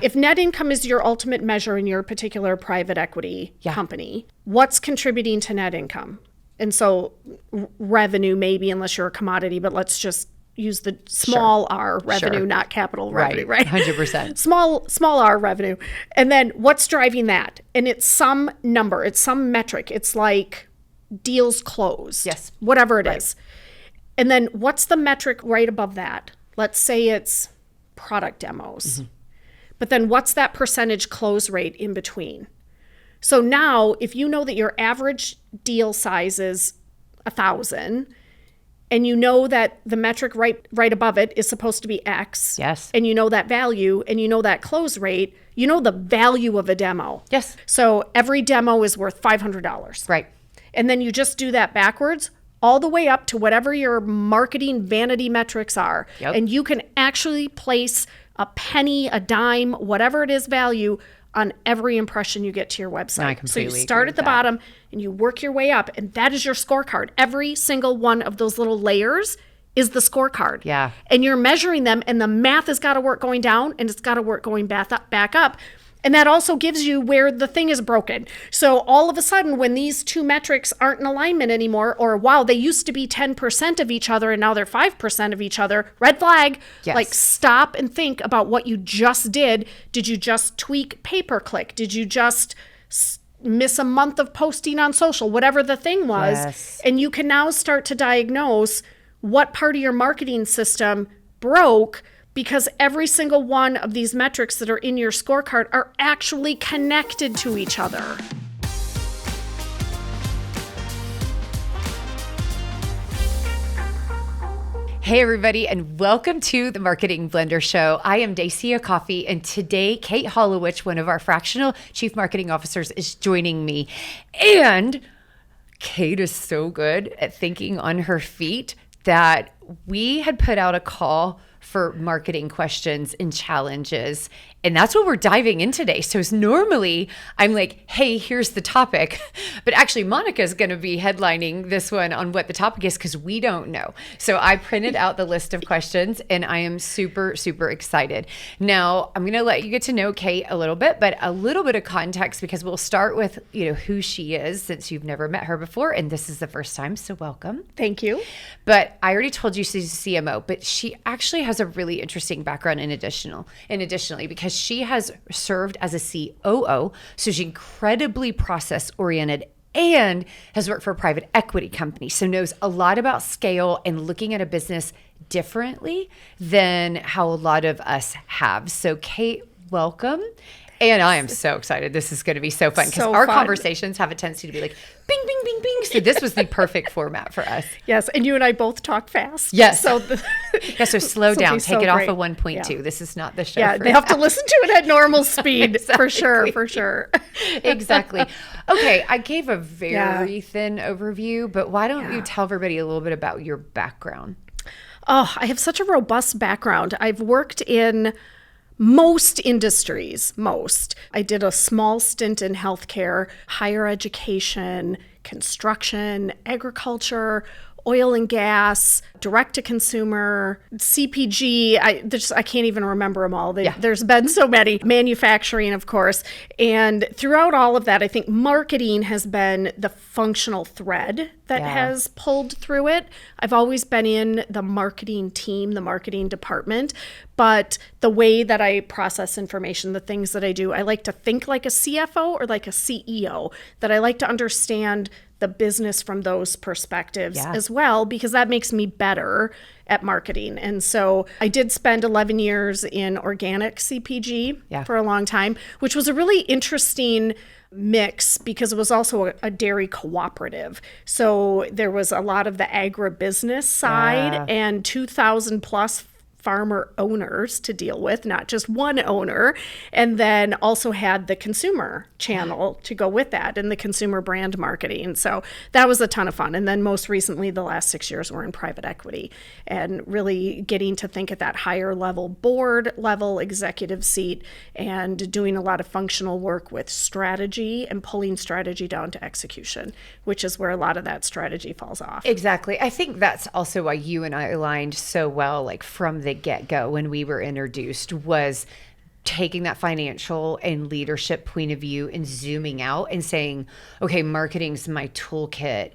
If net income is your ultimate measure in your particular private equity company, what's contributing to net income? And so revenue, maybe, unless you're a commodity, but let's just use the small r revenue, not capital revenue, right? 100%. Small r revenue. And then what's driving that? And it's some number, it's some metric. It's like deals closed, whatever it is. And then what's the metric right above that? Let's say it's product demos. But then what's that percentage close rate in between? So now if you know that your average deal size is 1,000, and you know that the metric right above it is supposed to be X, and you know that value, and you know that close rate, you know the value of a demo. So every demo is worth $500. Right. And then you just do that backwards all the way up to whatever your marketing vanity metrics are. And you can actually place a penny, a dime, whatever it is value on every impression you get to your website. So you start at the bottom and you work your way up, and that is your scorecard. Every single one of those little layers is the scorecard. And you're measuring them, and the math has got to work going down, and it's got to work going back up. And that also gives you where the thing is broken. So all of a sudden, when these two metrics aren't in alignment anymore, or wow, they used to be 10% of each other and now they're 5% of each other, red flag. Like, stop and think about what you just did. Did you just tweak pay-per-click? Did you just miss a month of posting on social? Whatever the thing was. And you can now start to diagnose what part of your marketing system broke, because every single one of these metrics that are in your scorecard are actually connected to each other. Hey everybody, and welcome to the Marketing Blender Show. I am Dacia Coffey, and today Cate Hollowitsch, one of our Fractional Chief Marketing Officers, is joining me. And Cate is so good at thinking on her feet that we had put out a call for marketing questions and challenges. And that's what we're diving in today. So normally I'm like, hey, here's the topic. But actually Monica is going to be headlining this one on what the topic is, because we don't know. So I printed out the list of questions, and I am super, super excited. Now I'm going to let you get to know Cate a little bit, but a little bit of context, because we'll start with, who she is, since you've never met her before. And this is the first time. So welcome. Thank you. But I already told you she's a CMO, but she actually has a really interesting background additionally, because she has served as a COO, so she's incredibly process oriented and has worked for a private equity company, so knows a lot about scale and looking at a business differently than how a lot of us have. So Cate, welcome. And I am so excited. This is going to be so fun, because our conversations have a tendency to be like bing, bing, bing, bing. So this was the perfect format for us. Yes. And you and I both talk fast. So slow down. Take it off of 1.2. This is not the show. Yeah, they have to listen to it at normal speed. For sure. Exactly. Okay. I gave a very thin overview, but why don't you tell everybody a little bit about your background? Oh, I have such a robust background. I've worked in most industries. I did a small stint in healthcare, higher education, construction, agriculture, oil and gas, direct to consumer, CPG. I can't even remember them all. There's been so many. Manufacturing, of course. And throughout all of that, I think marketing has been the functional thread that has pulled through it. I've always been in the marketing team, the marketing department, but the way that I process information, the things that I do, I like to think like a CFO or like a CEO, that I like to understand the business from those perspectives as well, because that makes me better at marketing. And so I did spend 11 years in organic CPG for a long time, which was a really interesting mix, because it was also a dairy cooperative. So there was a lot of the agribusiness side and 2,000 plus farmer owners to deal with, not just one owner, and then also had the consumer channel to go with that and the consumer brand marketing. So that was a ton of fun. And then most recently, the last 6 years were in private equity, and really getting to think at that higher level, board level, executive seat, and doing a lot of functional work with strategy and pulling strategy down to execution, which is where a lot of that strategy falls off. Exactly. I think that's also why you and I aligned so well, like from the get-go when we were introduced, was taking that financial and leadership point of view and zooming out and saying, okay, marketing's my toolkit.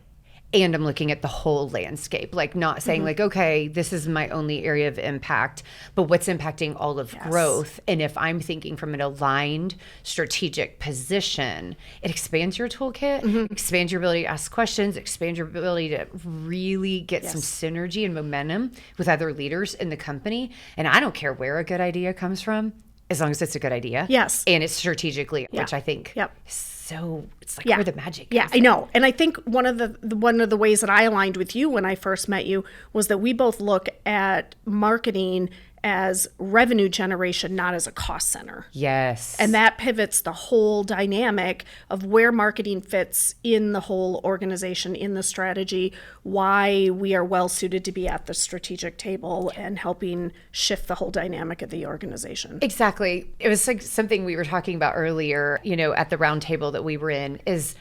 And I'm looking at the whole landscape, like not saying like, okay, this is my only area of impact, but what's impacting all of growth. And if I'm thinking from an aligned strategic position, it expands your toolkit, expands your ability to ask questions, expands your ability to really get some synergy and momentum with other leaders in the company. And I don't care where a good idea comes from, as long as it's a good idea. Yes. And it's strategically, which I think so it's like where the magic comes from. I know. And I think one of the ways that I aligned with you when I first met you was that we both look at marketing as revenue generation, not as a cost center. Yes. And that pivots the whole dynamic of where marketing fits in the whole organization, in the strategy, why we are well suited to be at the strategic table and helping shift the whole dynamic of the organization. Exactly. It was like something we were talking about earlier, at the round table that we were in, is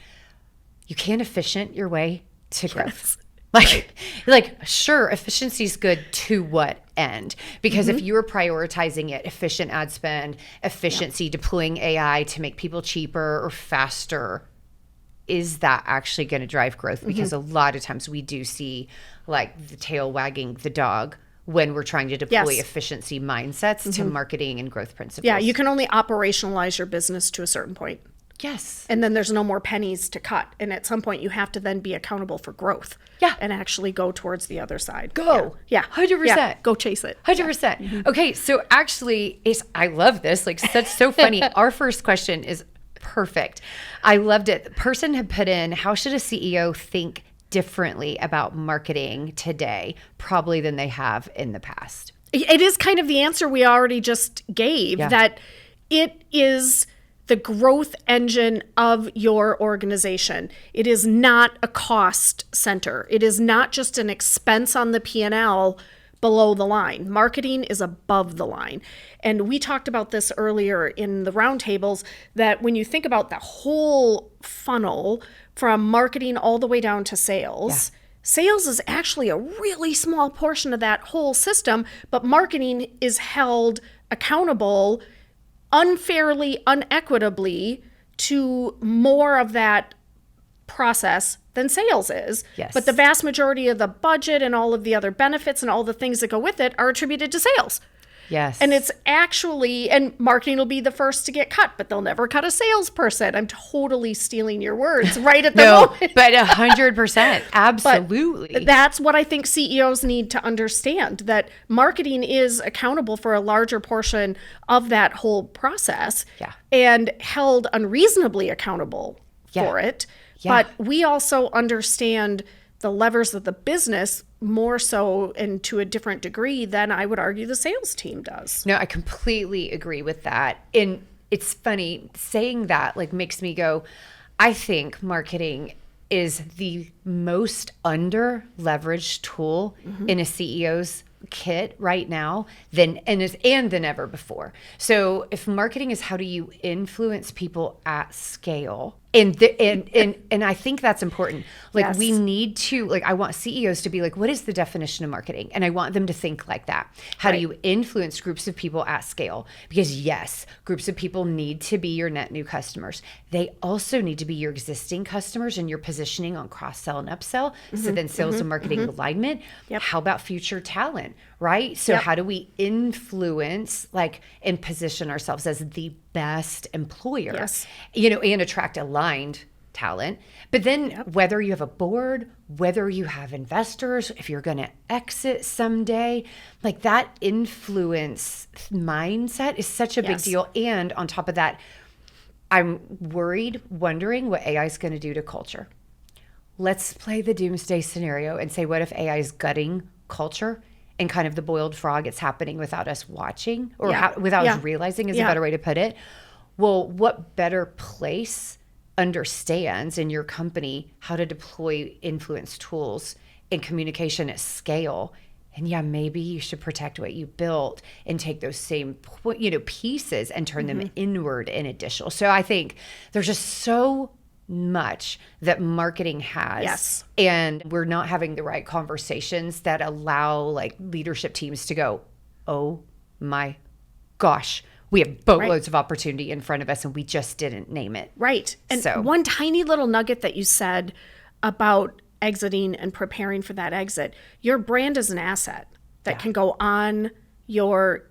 you can't efficient your way to growth. Like, sure, efficiency is good to what end? Because if you're prioritizing it, efficient ad spend, efficiency, deploying AI to make people cheaper or faster, is that actually going to drive growth? Because a lot of times we do see like the tail wagging the dog when we're trying to deploy efficiency mindsets to marketing and growth principles. Yeah, you can only operationalize your business to a certain point. Yes. And then there's no more pennies to cut. And at some point you have to then be accountable for growth. Yeah. And actually go towards the other side. Go. Yeah. 100%. Yeah. Go chase it. 100%. Okay. So actually, I love this. Like, that's so funny. Our first question is perfect. I loved it. The person had put in, how should a CEO think differently about marketing today, probably than they have in the past? It is kind of the answer we already just gave, that it is the growth engine of your organization. It is not a cost center. It is not just an expense on the P&L below the line. Marketing is above the line. And we talked about this earlier in the roundtables, that when you think about the whole funnel from marketing all the way down to sales, sales is actually a really small portion of that whole system, but marketing is held accountable unfairly, unequitably to more of that process than sales is. Yes. But the vast majority of the budget and all of the other benefits and all the things that go with it are attributed to sales. Yes. And it's actually, and marketing will be the first to get cut, but they'll never cut a salesperson. I'm totally stealing your words right at the moment. But 100%. Absolutely. But that's what I think CEOs need to understand, that marketing is accountable for a larger portion of that whole process and held unreasonably accountable for it. Yeah. But we also understand the levers of the business more so and to a different degree than I would argue the sales team does. No, I completely agree with that. And it's funny, saying that like makes me go, I think marketing is the most under leveraged tool in a CEO's kit right now than ever before. So if marketing is how do you influence people at scale, and I think that's important. Like we need to, like, I want CEOs to be like, what is the definition of marketing? And I want them to think like that. How do you influence groups of people at scale? Because yes, groups of people need to be your net new customers. They also need to be your existing customers and your positioning on cross-sell and upsell. So then sales and marketing alignment. How about future talent, right? So how do we influence, like, and position ourselves as the best employer, and attract aligned talent. But then whether you have a board, whether you have investors, if you're going to exit someday, like that influence mindset is such a big deal. And on top of that, I'm wondering what AI is going to do to culture. Let's play the doomsday scenario and say, what if AI is gutting culture? And kind of the boiled frog, it's happening without us watching or without us realizing is a better way to put it. Well, what better place understands in your company how to deploy influence tools in communication at scale? And maybe you should protect what you built and take those same pieces and turn them inward and additional. So I think there's just so much that marketing has, and we're not having the right conversations that allow like leadership teams to go, oh my gosh, We have boatloads of opportunity in front of us and we just didn't name it. Right. And one tiny little nugget that you said about exiting and preparing for that exit, your brand is an asset that can go on your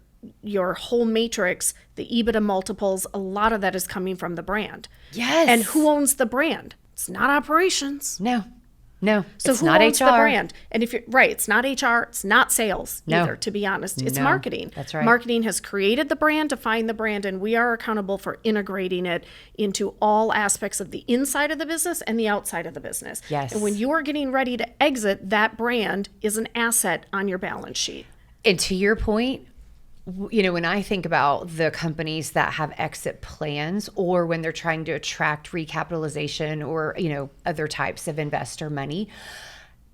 whole matrix, the EBITDA multiples, a lot of that is coming from the brand. Yes. And who owns the brand? It's not operations. No, So it's who not owns HR. the brand? And if you're right, it's not HR, it's not sales No. either, to be honest. It's No, marketing. that's right. Marketing has created the brand, defined the brand, and we are accountable for integrating it into all aspects of the inside of the business and the outside of the business. Yes. And when you are getting ready to exit, that brand is an asset on your balance sheet. And to your point, you know, when I think about the companies that have exit plans or when they're trying to attract recapitalization or, you know, other types of investor money,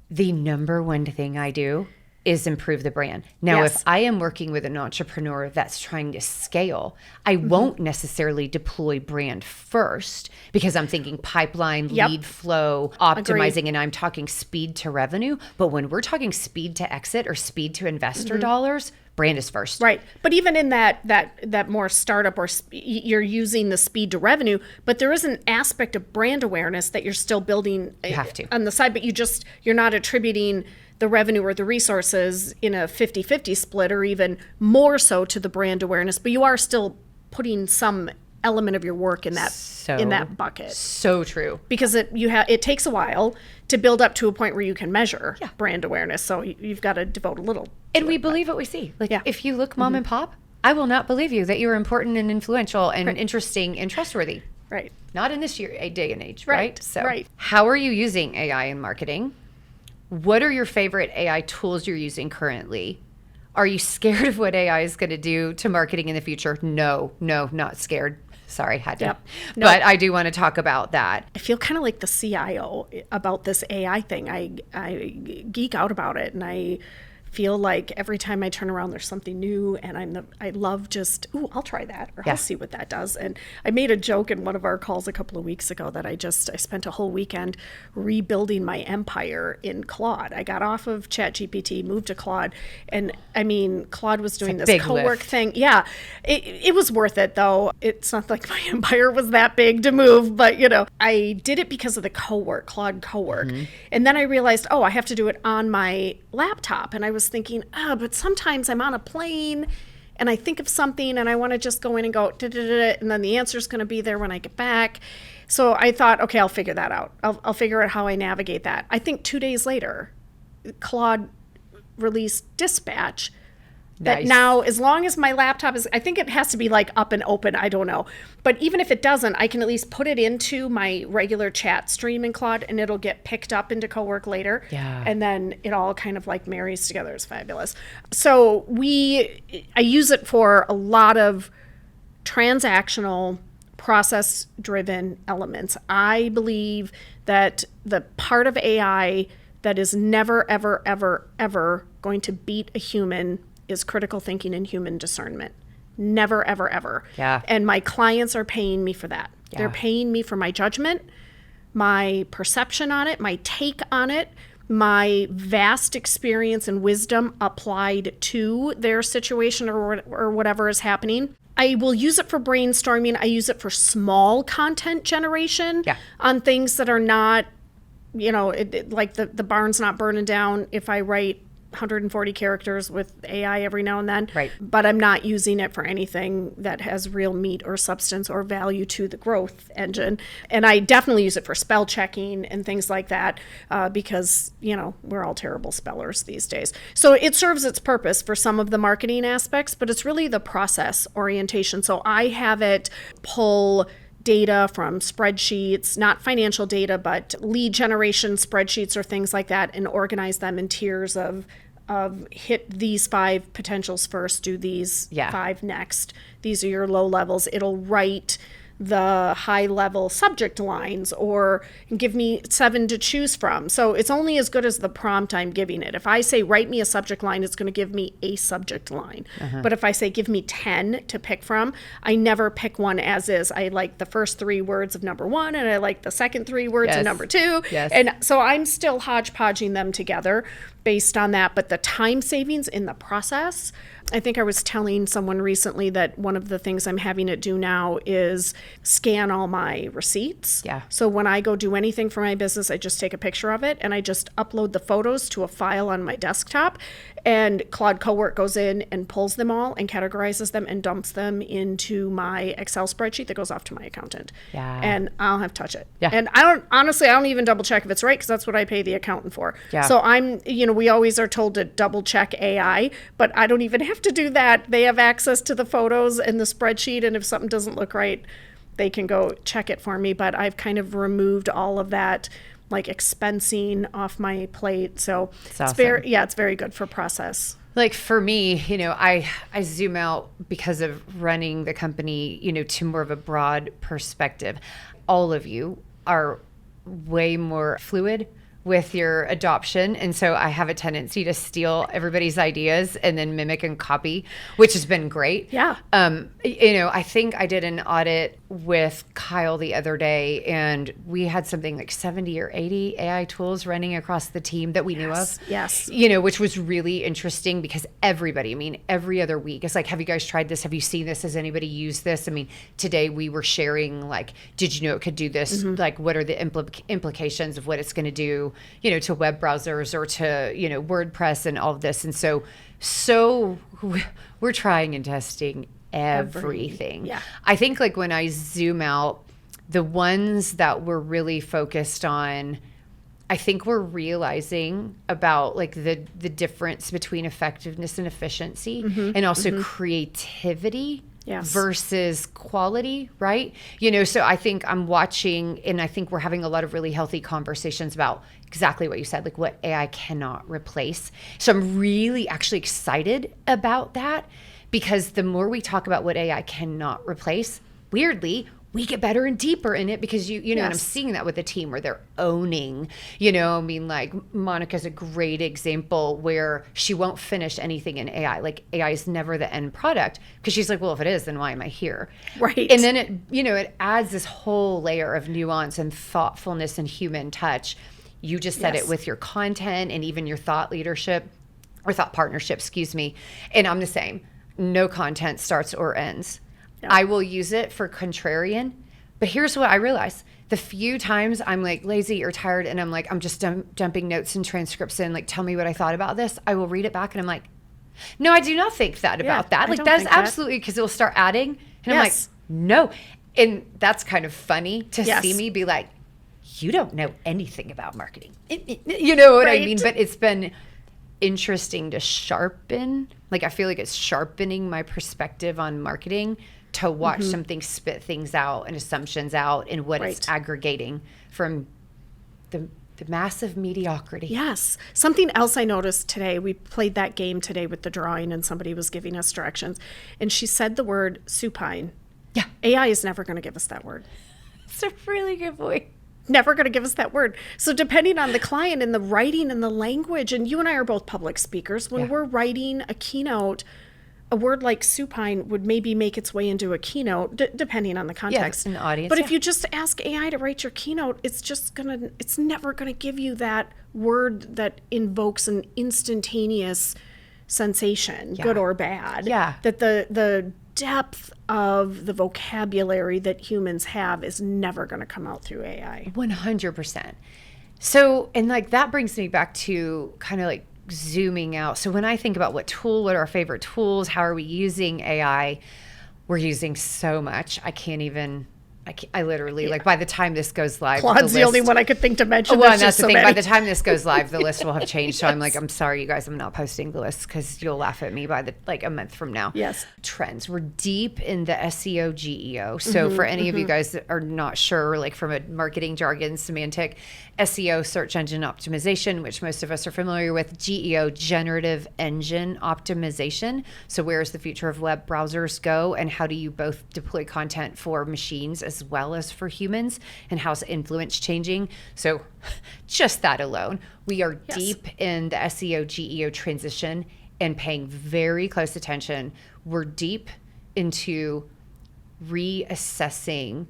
the number one thing I do is improve the brand. Now, Yes. if I am working with an entrepreneur that's trying to scale, I won't necessarily deploy brand first because I'm thinking pipeline, lead flow, optimizing, and I'm talking speed to revenue. But when we're talking speed to exit or speed to investor dollars, brand is first. Right. But even in that more startup or you're using the speed to revenue, but there is an aspect of brand awareness that you're still building have to. on the side, but you're not attributing the revenue or the resources in a 50-50 split or even more so to the brand awareness, but you are still putting some element of your work in that bucket. So true. Because it takes a while to build up to a point where you can measure brand awareness. So you've got to devote a little. And we believe what we see. Like if you look mom and pop, I will not believe you that you're important and influential and interesting and trustworthy. Right. Not in this day and age, right? So right. How are you using AI in marketing? What are your favorite AI tools you're using currently? Are you scared of what AI is going to do to marketing in the future? No, not scared. Sorry, had to. No. But I do want to talk about that. I feel kind of like the CIO about this AI thing. I geek out about it, and I feel like every time I turn around, there's something new, and I love just, I'll try that, or I'll see what that does. And I made a joke in one of our calls a couple of weeks ago that I spent a whole weekend rebuilding my empire in Claude. I got off of ChatGPT, moved to Claude, and I mean, Claude was doing this co-work thing. Yeah, it was worth it though. It's not like my empire was that big to move, but I did it because of the Claude co-work. And then I realized, I have to do it on my laptop, and I was thinking, but sometimes I'm on a plane and I think of something and I want to just go in and go, and then the answer's going to be there when I get back. So I thought, okay, I'll figure that out. I'll figure out how I navigate that. I think 2 days later, Claude released Dispatch. That now, as long as my laptop is, I think it has to be like up and open, I don't know. But even if it doesn't, I can at least put it into my regular chat stream in Claude and it'll get picked up into Cowork later. Yeah. And then it all kind of like marries together. It's fabulous. So I use it for a lot of transactional, process-driven elements. I believe that the part of AI that is never, ever, ever, ever going to beat a human is critical thinking and human discernment. Never, ever, ever. Yeah. And my clients are paying me for that. Yeah. They're paying me for my judgment, my perception on it, my take on it, my vast experience and wisdom applied to their situation or whatever is happening. I will use it for brainstorming. I use it for small content generation on things that are not, like the barn's not burning down if I write 140 characters with AI every now and then. Right. But I'm not using it for anything that has real meat or substance or value to the growth engine. And I definitely use it for spell checking and things like that because, we're all terrible spellers these days. So it serves its purpose for some of the marketing aspects, but it's really the process orientation. So I have it pull data from spreadsheets, not financial data, but lead generation spreadsheets or things like that, and organize them in tiers of hit these 5 potentials first, do these 5 next. These are your low levels. It'll write the high level subject lines or give me 7 to choose from. So it's only as good as the prompt I'm giving it. If I say write me a subject line, it's going to give me a subject line. But if I say give me 10 to pick from, I never pick one as is. I like the first 3 words of number 1 and I like the second 3 words of number 2. And so I'm still hodgepodging them together based on that. But the time savings in the process, I think I was telling someone recently that one of the things I'm having it do now is scan all my receipts. So when I go do anything for my business, I just take a picture of it and I just upload the photos to a file on my desktop. And Claude Cowork goes in and pulls them all and categorizes them and dumps them into my Excel spreadsheet that goes off to my accountant. And I don't have to touch it. And I don't even double check if it's right because that's what I pay the accountant for. So we always are told to double check AI, but I don't even have to do that. They have access to the photos and the spreadsheet, and if something doesn't look right, they can go check it for me. But I've kind of removed all of that like expensing off my plate. So it's very good for process. Like for me, I zoom out because of running the company, to more of a broad perspective. All of you are way more fluid with your adoption. And so I have a tendency to steal everybody's ideas and then mimic and copy, which has been great. I think I did an audit with Kyle the other day and we had something like 70 or 80 AI tools running across the team that we knew of. Which was really interesting because everybody, every other week, it's like, have you guys tried this? Have you seen this? Has anybody used this? Today we were sharing, like, did you know it could do this? Like, what are the implications of what it's going to do, to web browsers or to, WordPress and all of this. And so we're trying and testing everything. I think like when I zoom out, the ones that we're really focused on, I think we're realizing about like the difference between effectiveness and efficiency and also creativity versus quality, right? So I think I'm watching and I think we're having a lot of really healthy conversations about exactly what you said, like what AI cannot replace. So I'm really actually excited about that because the more we talk about what AI cannot replace, weirdly, we get better and deeper in it because and I'm seeing that with the team where they're owning, like Monica's a great example where she won't finish anything in AI. Like AI is never the end product because she's like, well, if it is, then why am I here? Right. And then it adds this whole layer of nuance and thoughtfulness and human touch. You just said it with your content and even your thought leadership or thought partnership, And I'm the same. No content starts or ends. I will use it for contrarian, but here's what I realize. The few times I'm like lazy or tired and I'm like, I'm just dumping notes and transcripts in, like, tell me what I thought about this. I will read it back and I'm like, no, I do not think that about that. Like that's absolutely because it'll start adding. And I'm like, no. And that's kind of funny to see me be like, you don't know anything about marketing. You know what I mean? But it's been interesting to sharpen. Like I feel like it's sharpening my perspective on marketing to watch something spit things out and assumptions out and what it's aggregating from the massive mediocrity. Something else I noticed today, we played that game today with the drawing and somebody was giving us directions and she said the word supine. AI is never going to give us that word. It's a really good point. Never going to give us that word. So depending on the client and the writing and the language, and you and I are both public speakers, when we're writing a keynote, a word like supine would maybe make its way into a keynote, depending on the context. In the audience. But if you just ask AI to write your keynote, it's never going to give you that word that invokes an instantaneous sensation, good or bad. That the depth of the vocabulary that humans have is never going to come out through AI. 100%. So, and like that brings me back to kind of like zooming out. So when I think about what are our favorite tools, how are we using AI, we're using so much. I literally, like by the time this goes live, Claude's the only one I could think to mention. Well, and that's the thing. By the time this goes live, the list will have changed. So I'm like, I'm sorry, you guys, I'm not posting the list because you'll laugh at me by a month from now. Trends. We're deep in the SEO, GEO. So for any of you guys that are not sure, like from a marketing jargon semantic, SEO, search engine optimization, which most of us are familiar with, GEO, generative engine optimization. So where's the future of web browsers go and how do you both deploy content for machines as as well as for humans, and how's influence changing. So just that alone, we are deep in the SEO GEO transition and paying very close attention. We're deep into reassessing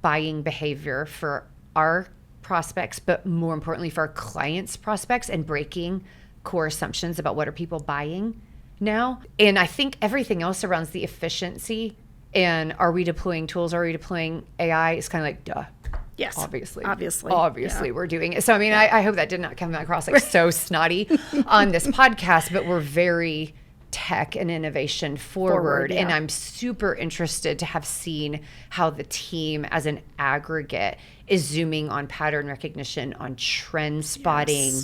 buying behavior for our prospects, but more importantly for our clients' prospects, and breaking core assumptions about what are people buying now. And I think everything else around the efficiency and are we deploying tools, are we deploying AI, is kind of like, duh. Yes. Obviously, Yeah. we're doing it. So, I mean, I hope that did not come across like so snotty on this podcast, but we're very tech and innovation forward. And I'm super interested to have seen how the team as an aggregate is zooming on pattern recognition, on trend spotting,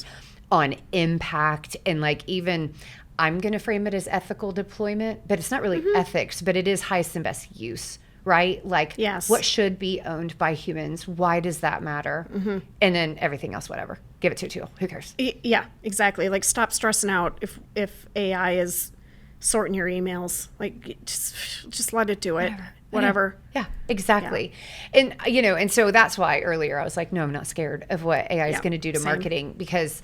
on impact, and like even I'm going to frame it as ethical deployment, but it's not really ethics, but it is highest and best use, right? Like what should be owned by humans? Why does that matter? And then everything else, whatever. Give it to a tool. Who cares? Yeah, exactly. Like stop stressing out if AI is sorting your emails. Like just let it do it. Whatever. Yeah, exactly. Yeah. And, and so that's why earlier I was like, no, I'm not scared of what AI is going to do to marketing, because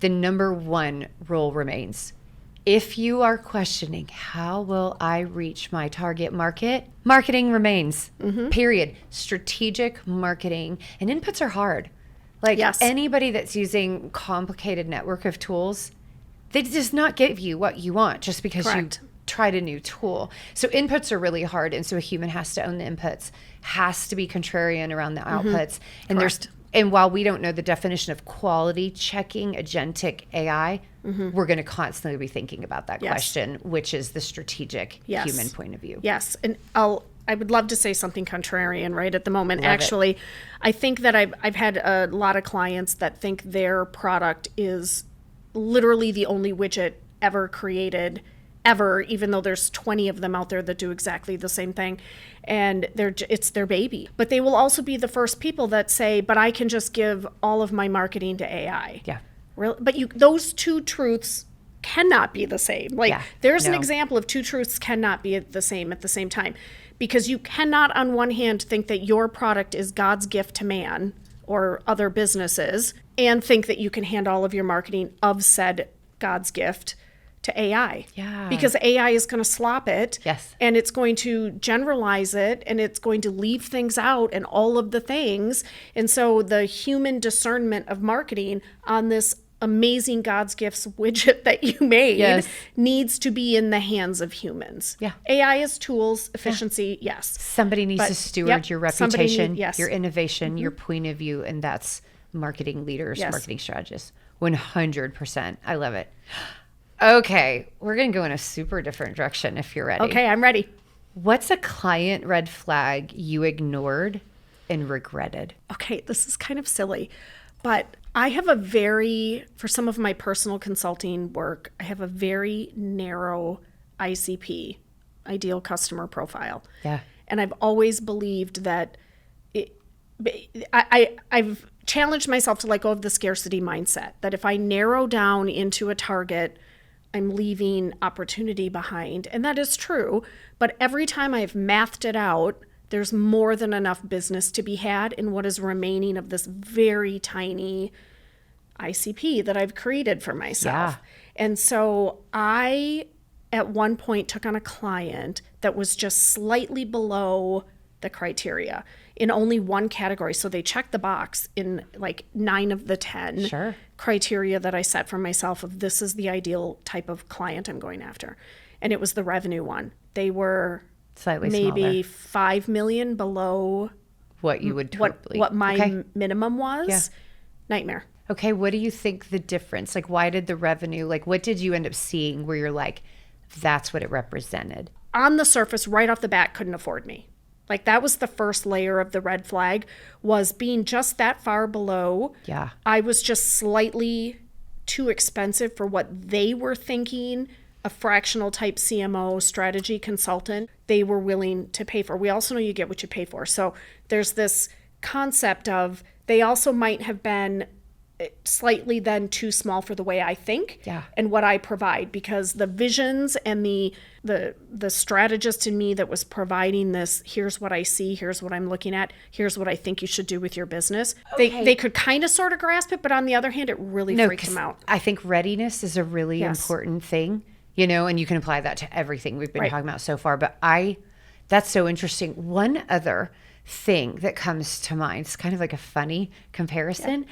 the number one rule remains. If you are questioning, how will I reach my target market? Marketing remains, period. Strategic marketing and inputs are hard. Like anybody that's using complicated network of tools, they does not give you what you want just because you tried a new tool. So inputs are really hard. And so a human has to own the inputs, has to be contrarian around the outputs. And and while we don't know the definition of quality checking agentic AI, we're going to constantly be thinking about that question, which is the strategic human point of view. Yes. And I would love to say something contrarian right at the moment. Actually, I think that I've had a lot of clients that think their product is literally the only widget ever created ever, even though there's 20 of them out there that do exactly the same thing, and it's their baby. But they will also be the first people that say, but I can just give all of my marketing to AI. Yeah. Really? But those two truths cannot be the same. Like there's an example of two truths cannot be the same at the same time, because you cannot on one hand think that your product is God's gift to man or other businesses and think that you can hand all of your marketing of said God's gift to AI. Yeah. Because AI is going to slop it. Yes. And it's going to generalize it, and it's going to leave things out and all of the things. And so the human discernment of marketing on this amazing God's gifts widget that you made needs to be in the hands of humans. Yeah. AI is tools, efficiency, yes. Somebody needs to steward your reputation, your innovation, your Mm-hmm. point of view, and that's marketing leaders, marketing strategists. 100%. I love it. Okay, we're going to go in a super different direction if you're ready. Okay, I'm ready. What's a client red flag you ignored and regretted? Okay, this is kind of silly, but I have for some of my personal consulting work, I have a very narrow ICP, ideal customer profile. Yeah. And I've always believed that I've challenged myself to let go of the scarcity mindset, that if I narrow down into a target, I'm leaving opportunity behind. And that is true. But every time I've mathed it out, there's more than enough business to be had in what is remaining of this very tiny ICP that I've created for myself. Yeah. And so I, at one point, took on a client that was just slightly below the criteria in only one category. So they checked the box in like 9 of the 10 criteria that I set for myself of this is the ideal type of client I'm going after. And it was the revenue one. They were slightly maybe smaller. $5 million below what you would totally what my minimum was. Yeah. Nightmare. Okay, what do you think the difference? Like, why did the revenue, like, what did you end up seeing where you're like, that's what it represented? On the surface, right off the bat, couldn't afford me. Like, that was the first layer of the red flag, was being just that far below. Yeah. I was just slightly too expensive for what they were thinking a fractional type CMO strategy consultant they were willing to pay for. We also know you get what you pay for. So there's this concept of they also might have been slightly then too small for the way I think and what I provide, because the visions and the strategist in me that was providing this, here's what I see, here's what I'm looking at, here's what I think you should do with your business. They could kind of sort of grasp it, but on the other hand, it really freaked them out. I think readiness is a really important thing, you know, and you can apply that to everything we've been talking about so far. But that's so interesting. One other thing that comes to mind, it's kind of like a funny comparison,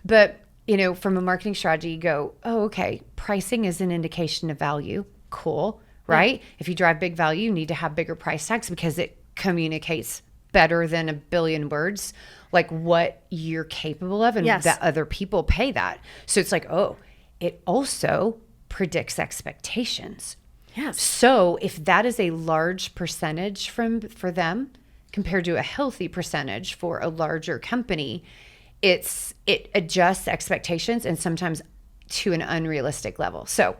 but you know, from a marketing strategy, you go, oh, okay, pricing is an indication of value. Cool, right? If you drive big value, you need to have bigger price tags because it communicates better than a billion words, like what you're capable of and that other people pay that. So it's like, oh, it also predicts expectations. Yes. So if that is a large percentage for them compared to a healthy percentage for a larger company, it adjusts expectations and sometimes to an unrealistic level. So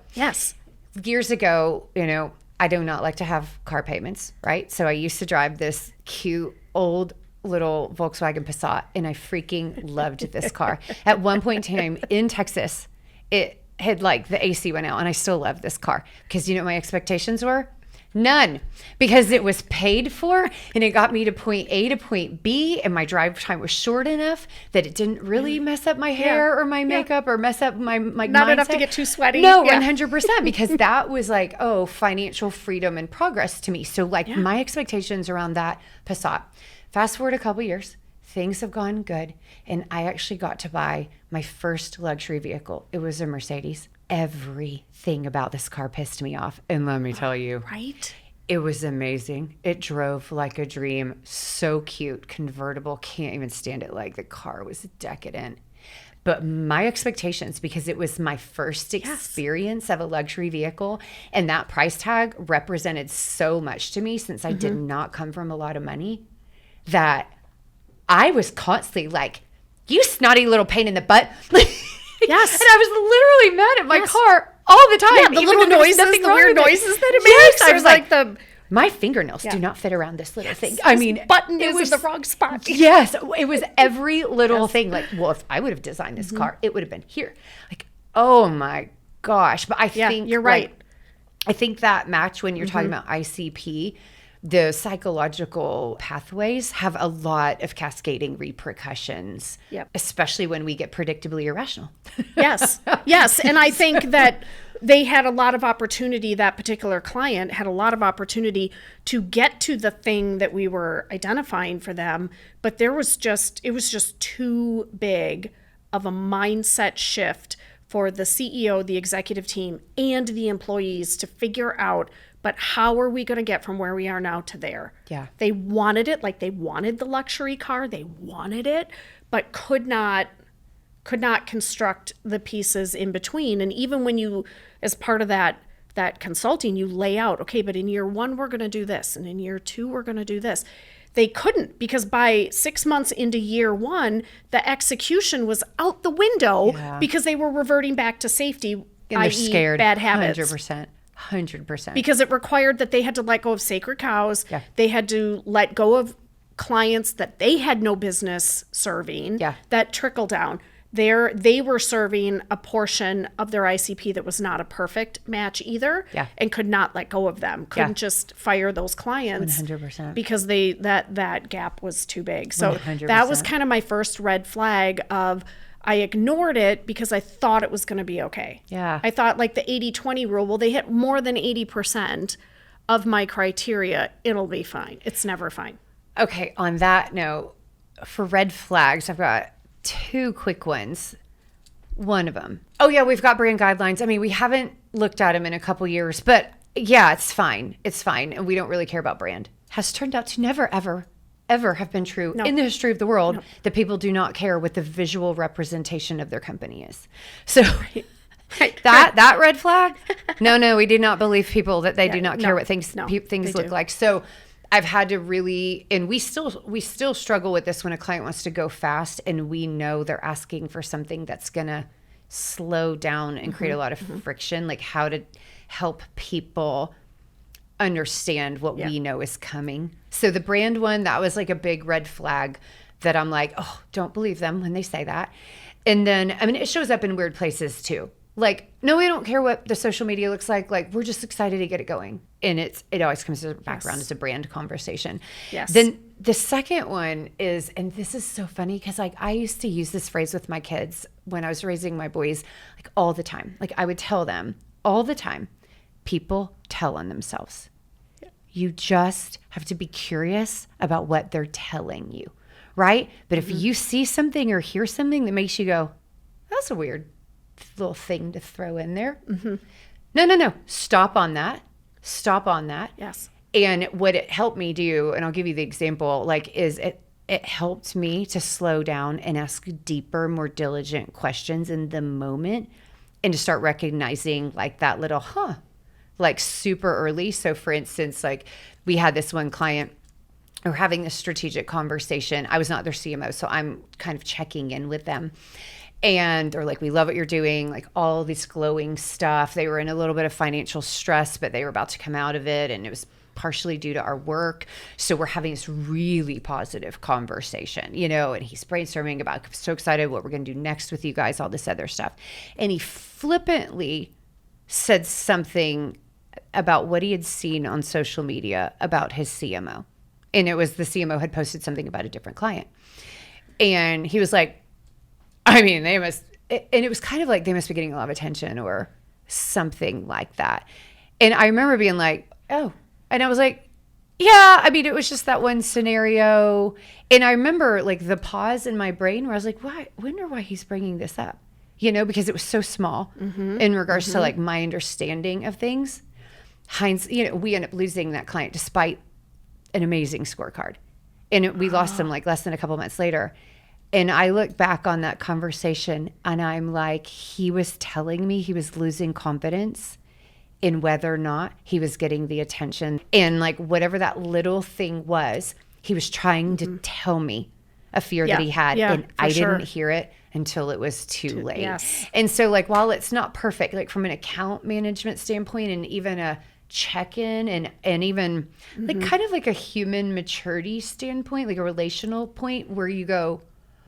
years ago, you know, I do not like to have car payments, right? So I used to drive this cute old little Volkswagen Passat, and I freaking loved this car. At one point in time in Texas, it had like the AC went out, and I still love this car because you know what my expectations were? None, because it was paid for and it got me to point A to point B, and my drive time was short enough that it didn't really mess up my hair or my makeup or mess up my not mindset. Enough to get too sweaty. No, 100%, because that was like, oh, financial freedom and progress to me. So like my expectations around that Passat. Fast forward a couple years, things have gone good, and I actually got to buy my first luxury vehicle. It was a Mercedes. Everything about this car pissed me off. And let me tell you, it was amazing. It drove like a dream. So cute, convertible, can't even stand it. Like the car was decadent. But my expectations, because it was my first experience of a luxury vehicle, and that price tag represented so much to me since I did not come from a lot of money, that I was constantly like, you snotty little pain in the butt. Yes. And I was literally mad at my car all the time. Yeah, the little noises, the weird noises that it makes. I was like, my fingernails do not fit around this little thing. I mean, button is in the wrong spot. Yes, it was every little thing. Like, well, if I would have designed this car, it would have been here. Like, oh my gosh. But I think you're right. I think that match when you're talking about ICP, the psychological pathways have a lot of cascading repercussions, especially when we get predictably irrational. Yes. And I think that they had a lot of opportunity, that particular client had a lot of opportunity to get to the thing that we were identifying for them, but it was just too big of a mindset shift for the CEO, the executive team, and the employees to figure out, but how are we going to get from where we are now to there? Yeah. They wanted it, like they wanted the luxury car, they wanted it, but could not construct the pieces in between. And even when you, as part of that consulting, you lay out, okay, but in year 1, we're going to do this. And in year 2, we're going to do this. They couldn't, because by 6 months into year 1, the execution was out the window because they were reverting back to safety, i.e. scared, bad habits. 100%. Because it required that they had to let go of sacred cows. Yeah. They had to let go of clients that they had no business serving. Yeah. That trickle down. They were serving a portion of their ICP that was not a perfect match either, and could not let go of them. Couldn't just fire those clients 100%. Because that gap was too big. So 100%. That was kind of my first red flag of, I ignored it because I thought it was going to be okay. Yeah. I thought like the 80-20 rule, well, they hit more than 80% of my criteria, it'll be fine. It's never fine. Okay, on that note, for red flags, I've got 2 quick ones. One of them. Oh yeah, we've got brand guidelines. I mean, we haven't looked at them in a couple years, but yeah, it's fine. It's fine. And we don't really care about brand. Has turned out to never, ever have been true in the history of the world that people do not care what the visual representation of their company is. So that red flag? No, we do not believe people that they do not care what things look like. So I've had to really, and we still struggle with this when a client wants to go fast and we know they're asking for something that's going to slow down and create a lot of friction, like how to help people understand what we know is coming. So the brand one, that was like a big red flag that I'm like, oh, don't believe them when they say that. And then, I mean, it shows up in weird places too. Like, no, we don't care what the social media looks like. Like, we're just excited to get it going. And it always comes to the background as a brand conversation. Yes. Then the second one is, and this is so funny because like I used to use this phrase with my kids when I was raising my boys, like all the time. Like I would tell them all the time, people tell on themselves. You just have to be curious about what they're telling you, right? But if you see something or hear something that makes you go, that's a weird little thing to throw in there. No. Stop on that. Yes. And what it helped me do, and I'll give you the example, like is it helped me to slow down and ask deeper, more diligent questions in the moment and to start recognizing like that little, like super early. So for instance, like we had this one client, we're having this strategic conversation. I was not their CMO, so I'm kind of checking in with them. And they're like, we love what you're doing, like all this glowing stuff. They were in a little bit of financial stress, but they were about to come out of it. And it was partially due to our work. So we're having this really positive conversation, and he's brainstorming about, I'm so excited what we're going to do next with you guys, all this other stuff. And he flippantly said something about what he had seen on social media about his CMO. And it was the CMO had posted something about a different client. And he was like, I mean, they must, and it was kind of like they must be getting a lot of attention or something like that. And I remember being like, oh, and I was like, yeah, I mean, it was just that one scenario. And I remember like the pause in my brain where I was like, why? I wonder why he's bringing this up, because it was so small in regards to like my understanding of things. We end up losing that client despite an amazing scorecard. And we lost him like less than a couple months later. And I look back on that conversation and I'm like, he was telling me he was losing confidence in whether or not he was getting the attention. And like whatever that little thing was, he was trying to tell me a fear that he had. And I didn't hear it until it was too late. Yes. And so like, while it's not perfect, like from an account management standpoint and even a check-in and even like kind of like a human maturity standpoint, like a relational point where you go,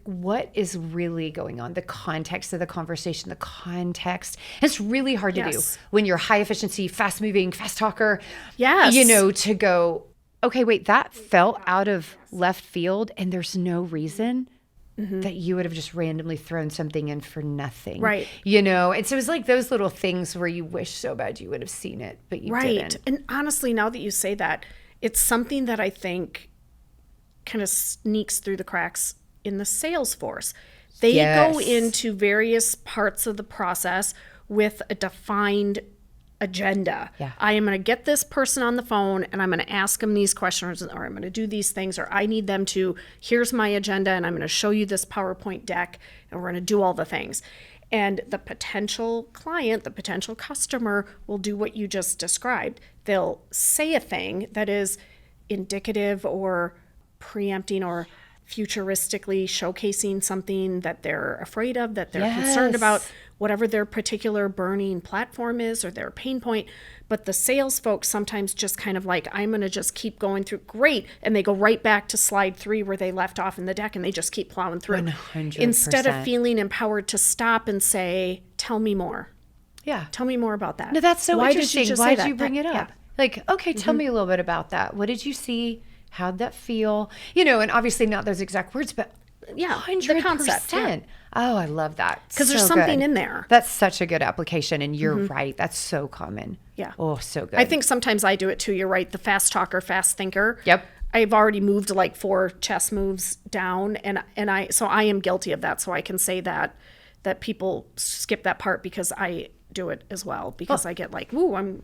what is really going on? The context of the conversation, the context. It's really hard to do when you're high efficiency, fast moving, fast talker. Yes. To go, okay, wait, that fell out of left field and there's no reason that you would have just randomly thrown something in for nothing. Right. And so it's like those little things where you wish so bad you would have seen it, but you didn't. And honestly, now that you say that, it's something that I think kind of sneaks through the cracks in the sales force. They go into various parts of the process with a defined agenda. Yeah. I am going to get this person on the phone and I'm going to ask them these questions, or I'm going to do these things, or I need them to, here's my agenda and I'm going to show you this PowerPoint deck and we're going to do all the things. And the potential client, the potential customer will do what you just described. They'll say a thing that is indicative or preempting or futuristically showcasing something that they're afraid of, that they're concerned about, whatever their particular burning platform is or their pain point. But the sales folks sometimes just kind of like, I'm going to just keep going through. Great. And they go right back to slide 3 where they left off in the deck and they just keep plowing through. 100%. Instead of feeling empowered to stop and say, tell me more. Yeah. Tell me more about that. No, that's so interesting. Why did you bring it up? Yeah. Like, okay, tell me a little bit about that. What did you see? How'd that feel? And obviously not those exact words, but 100%. The concept. Yeah. Oh, I love that. Because there's something in there. That's such a good application. And you're right. That's so common. Yeah. Oh, so good. I think sometimes I do it too. You're right. The fast talker, fast thinker. Yep. I've already moved like 4 chess moves down and I am guilty of that. So I can say that people skip that part because I do it as well, because I get like, ooh, I'm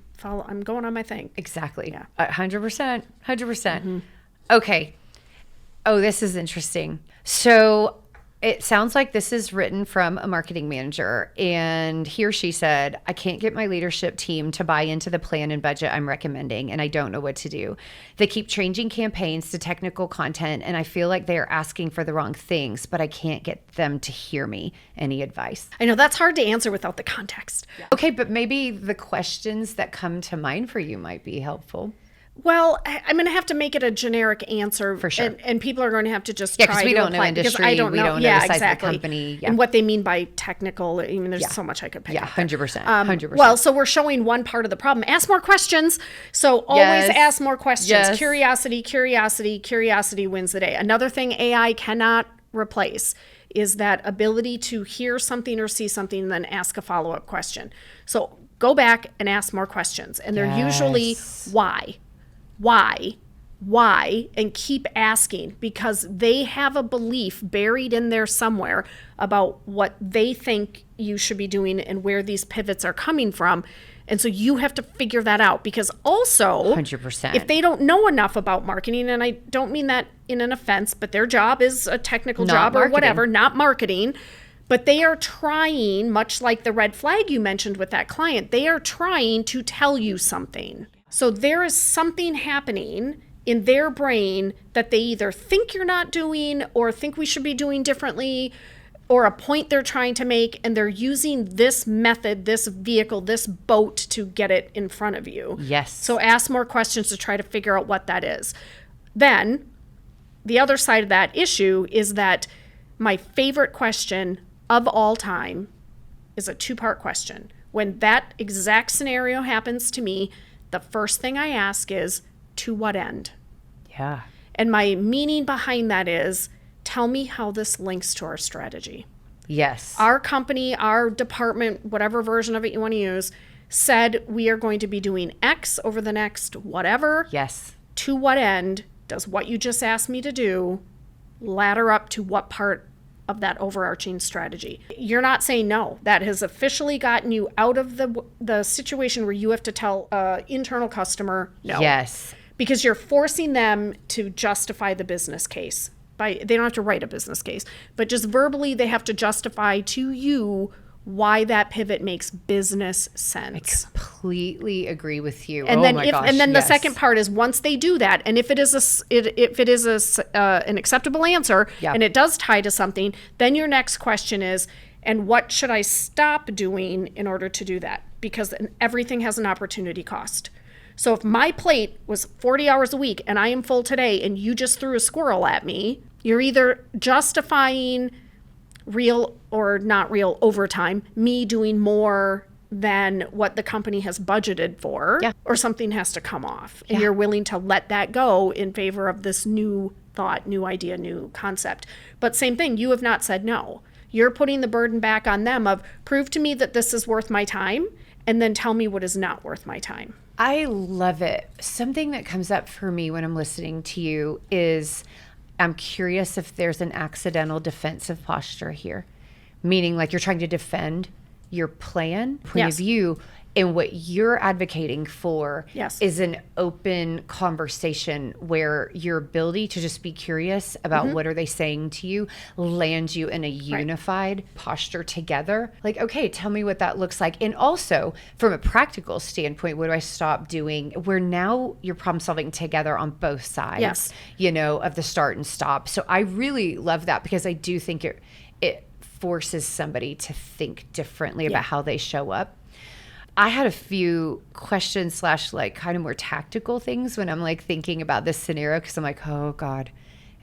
going on my thing. Exactly. Yeah. 100%. 100%. Okay. Oh, this is interesting. So it sounds like this is written from a marketing manager, and he or she said, I can't get my leadership team to buy into the plan and budget I'm recommending, and I don't know what to do. They keep changing campaigns to technical content, and I feel like they are asking for the wrong things, but I can't get them to hear me. Any advice? I know that's hard to answer without the context. Yeah. Okay, but maybe the questions that come to mind for you might be helpful. Well, I'm going to have to make it a generic answer. For sure. And people are going to have to just Yeah, try because we to don't know apply industry. I don't we know. don't know Yeah, the size exactly. of the company. Yeah. And what they mean by technical. I mean, there's so much I could pick up. 100%. 100%. Well, so we're showing one part of the problem. Ask more questions. So always ask more questions. Yes. Curiosity wins the day. Another thing AI cannot replace is that ability to hear something or see something and then ask a follow-up question. So go back and ask more questions. And they're usually why, and keep asking, because they have a belief buried in there somewhere about what they think you should be doing and where these pivots are coming from. And so you have to figure that out, because also 100%. if they don't know enough about marketing, and I don't mean that in an offense, but their job is a technical job or whatever, not marketing, but they are trying, much like the red flag you mentioned with that client, they are trying to tell you something. So there is something happening in their brain that they either think you're not doing or think we should be doing differently, or a point they're trying to make, and they're using this method, this vehicle, this boat to get it in front of you. Yes. So ask more questions to try to figure out what that is. Then the other side of that issue is that my favorite question of all time is a two-part question. When that exact scenario happens to me, the first thing I ask is, to what end? Yeah. And my meaning behind that is, tell me how this links to our strategy. Yes. Our company, our department, whatever version of it you want to use, said we are going to be doing X over the next whatever. Yes. To what end does what you just asked me to do ladder up to what part of that overarching strategy? You're not saying no. That has officially gotten you out of the situation where you have to tell an internal customer no. Yes. Because you're forcing them to justify the business case. They don't have to write a business case, but just verbally they have to justify to you why that pivot makes business sense. I completely agree with you. And then the yes. second part is, once they do that, and if it is an acceptable answer, Yep. and it does tie to something, then your next question is, and what should I stop doing in order to do that? Because everything has an opportunity cost. So if my plate was 40 hours a week and I am full today and you just threw a squirrel at me, you're either justifying real or not real overtime, me doing more than what the company has budgeted for, or something has to come off. And you're willing to let that go in favor of this new thought, new idea, new concept. But same thing, you have not said no. You're putting the burden back on them of, prove to me that this is worth my time, and then tell me what is not worth my time. I love it. Something that comes up for me when I'm listening to you is, I'm curious if there's an accidental defensive posture here, meaning like you're trying to defend your plan, point of view, and what you're advocating for is an open conversation where your ability to just be curious about what are they saying to you lands you in a unified posture together. Like, okay, tell me what that looks like. And also from a practical standpoint, what do I stop doing? Where now you're problem solving together on both sides, you know, of the start and stop. So I really love that, because I do think it forces somebody to think differently about how they show up. I had a few questions / like kind of more tactical things when I'm like thinking about this scenario, because I'm like, oh God,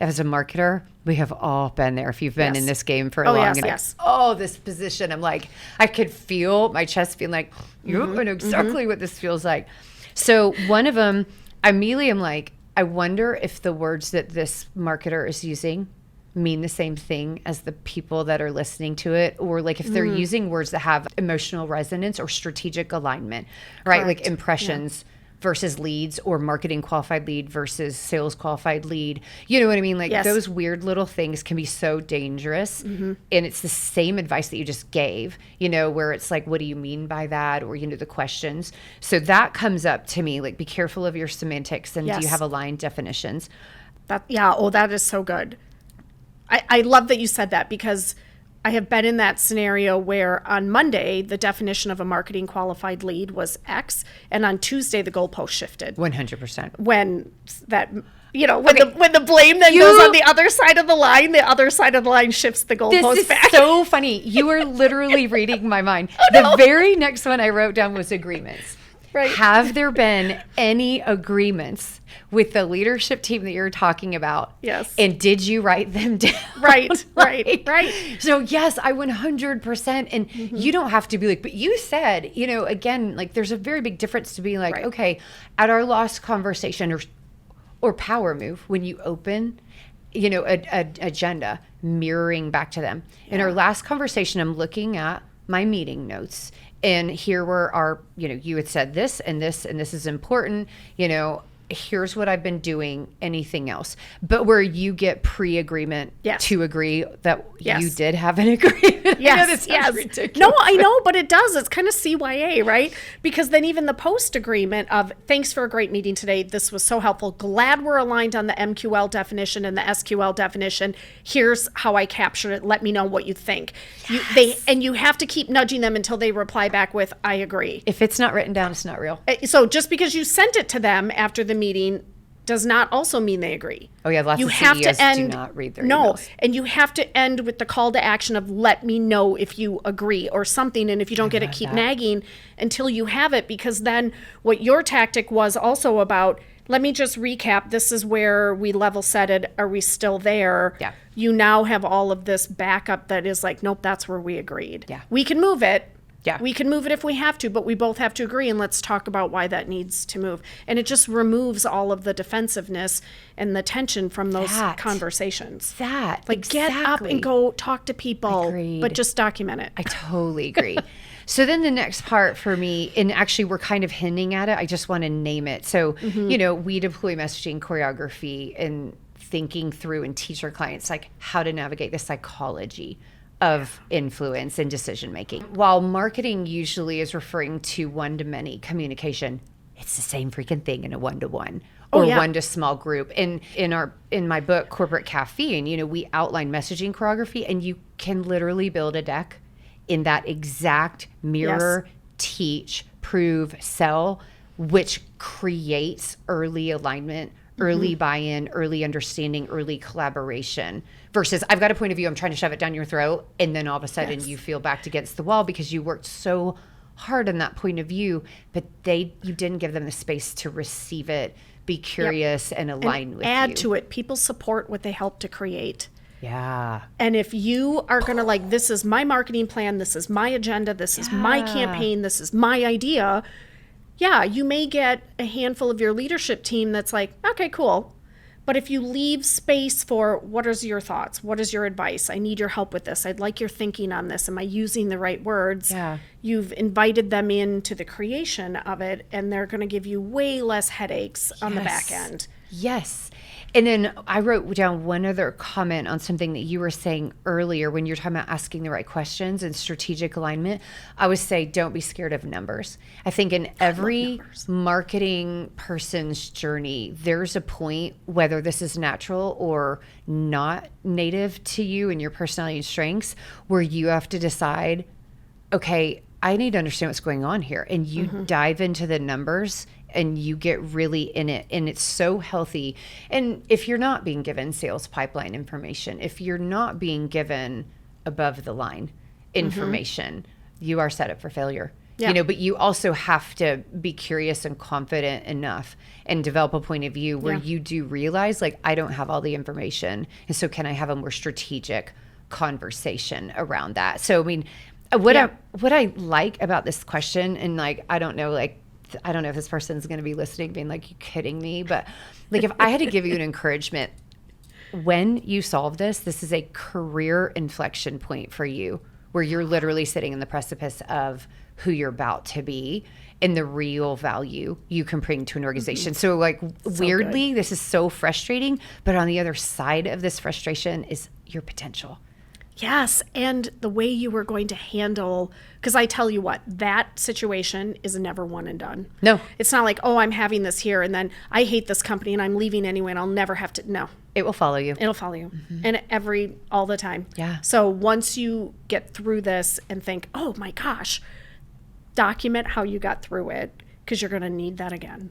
as a marketer, we have all been there. If you've been in this game for long enough, this position, I'm like, I could feel my chest being like, you know exactly what this feels like. So one of them, immediately I'm like, I wonder if the words that this marketer is using mean the same thing as the people that are listening to it, or like if they're using words that have emotional resonance or strategic alignment, right? Like impressions versus leads, or marketing qualified lead versus sales qualified lead. You know what I mean? Like those weird little things can be so dangerous. And it's the same advice that you just gave, you know, where it's like, what do you mean by that? Or, you know, the questions. So that comes up to me, like, be careful of your semantics, and do you have aligned definitions? That is so good. I love that you said that, because I have been in that scenario where on Monday, the definition of a marketing qualified lead was X, and on Tuesday, the goalpost shifted. 100%. When that, you know, when the blame then goes on the other side of the line shifts the goalpost back. This is so funny. You are literally reading my mind. The very next one I wrote down was agreements. Right. Have there been any agreements with the leadership team that you're talking about? Yes. And did you write them down? Right. Like, Right. So yes, I 100%. And you don't have to be like, but you said, again, like there's a very big difference to being like, Right. okay, at our last conversation or power move, when you open, a agenda, mirroring back to them. In our last conversation, I'm looking at my meeting notes. And here were our, you had said this and this, and this is important, here's what I've been doing, anything else. But where you get pre-agreement to agree that you did have an agreement. Yes, I know this sounds ridiculous. No, I know, but it does. It's kind of CYA, right? Because then even the post agreement of thanks for a great meeting today. This was so helpful. Glad we're aligned on the MQL definition and the SQL definition. Here's how I captured it. Let me know what you think. Yes. You have to keep nudging them until they reply back with, I agree. If it's not written down, it's not real. So just because you sent it to them after the meeting does not also mean they agree. Oh yeah, lots of CEOs do not read their emails. And you have to end with the call to action of let me know if you agree or something. And if you don't get it, keep nagging until you have it, because then what your tactic was also about, let me just recap. This is where we level set it. Are we still there? Yeah. You now have all of this backup that is like, nope, that's where we agreed. Yeah. We can move it. Yeah. We can move it if we have to, but we both have to agree, and let's talk about why that needs to move. And it just removes all of the defensiveness and the tension from those conversations. Get up and go talk to people, Agreed. But just document it. I totally agree. So then the next part for me, and actually we're kind of hinting at it, I just want to name it. So, we deploy messaging, choreography, and thinking through and teach our clients like how to navigate the psychology of influence and decision making. While marketing usually is referring to one-to-many communication, it's the same freaking thing in a one-to-one or one to small group. And in my book, Corporate Caffeine, we outline messaging choreography, and you can literally build a deck in that exact mirror, teach, prove, sell, which creates early alignment, early buy-in, early understanding, early collaboration, versus I've got a point of view, I'm trying to shove it down your throat, and then all of a sudden you feel backed against the wall because you worked so hard on that point of view, but you didn't give them the space to receive it, be curious, and align with you. Add to it. People support what they help to create. Yeah. And if you are going to this is my marketing plan, this is my agenda, this is my campaign, this is my idea, you may get a handful of your leadership team that's like, okay, cool. But if you leave space for what is your thoughts? What is your advice? I need your help with this. I'd like your thinking on this. Am I using the right words? Yeah. You've invited them into the creation of it, and they're going to give you way less headaches on the back end. Yes. And then I wrote down one other comment on something that you were saying earlier when you're talking about asking the right questions and strategic alignment. I would say don't be scared of numbers. I think in every marketing person's journey, there's a point, whether this is natural or not native to you and your personality and strengths, where you have to decide, okay, I need to understand what's going on here. And you dive into the numbers and you get really in it, and it's so healthy. And if you're not being given sales pipeline information, if you're not being given above the line information, you are set up for failure. Yeah. But you also have to be curious and confident enough and develop a point of view where you do realize, like, I don't have all the information. And so can I have a more strategic conversation around that? So, I mean, what I like about this question, and like, I don't know if this person's going to be listening being like, you kidding me? But like, if I had to give you an encouragement, when you solve this is a career inflection point for you, where you're literally sitting in the precipice of who you're about to be and the real value you can bring to an organization. So like, weirdly, this is so frustrating, but on the other side of this frustration is your potential. Yes, and the way you were going to handle, because I tell you what, that situation is never one and done. No. It's not like, oh, I'm having this here, and then I hate this company, and I'm leaving anyway, and I'll never have to. No. It will follow you. It'll follow you. And all the time. Yeah. So once you get through this and think, oh my gosh, document how you got through it, because you're going to need that again